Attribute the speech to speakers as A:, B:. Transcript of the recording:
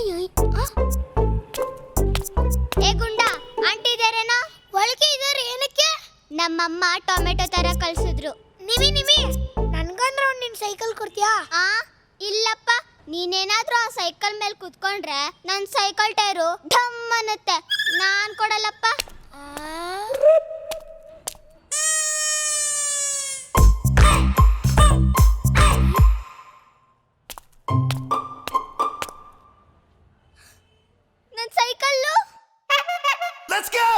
A: ಏ ಗುಂಡ ಆಂಟಿ ಇದಾರೇನೋ?
B: ಒಳಗೆ ಇದಾರೆ. ಏನಕ್ಕೆ?
A: ನಮ್ಮಮ್ಮ ಟೊಮೆಟೊ ತರ ಕಳ್ಸಿದ್ರು.
B: ನಿಮಿ ನನ್ಗಂದ್ರೆ ನಿನ್ ಸೈಕಲ್ ಕೊಡ್ತೀಯಾ?
A: ಇಲ್ಲಪ್ಪ, ನೀನೇನಾದ್ರೂ ಆ ಸೈಕಲ್ ಮೇಲೆ ಕುತ್ಕೊಂಡ್ರೆ ನನ್ ಸೈಕಲ್ ಟೈರು ಢಮ್ ಅನ್ನತ್ತೆ. ನಾನ್ ಕೊಡಲ್ಲಪ್ಪ. ನನ್ ಸೈಕಲ್ಲು
C: Let's go!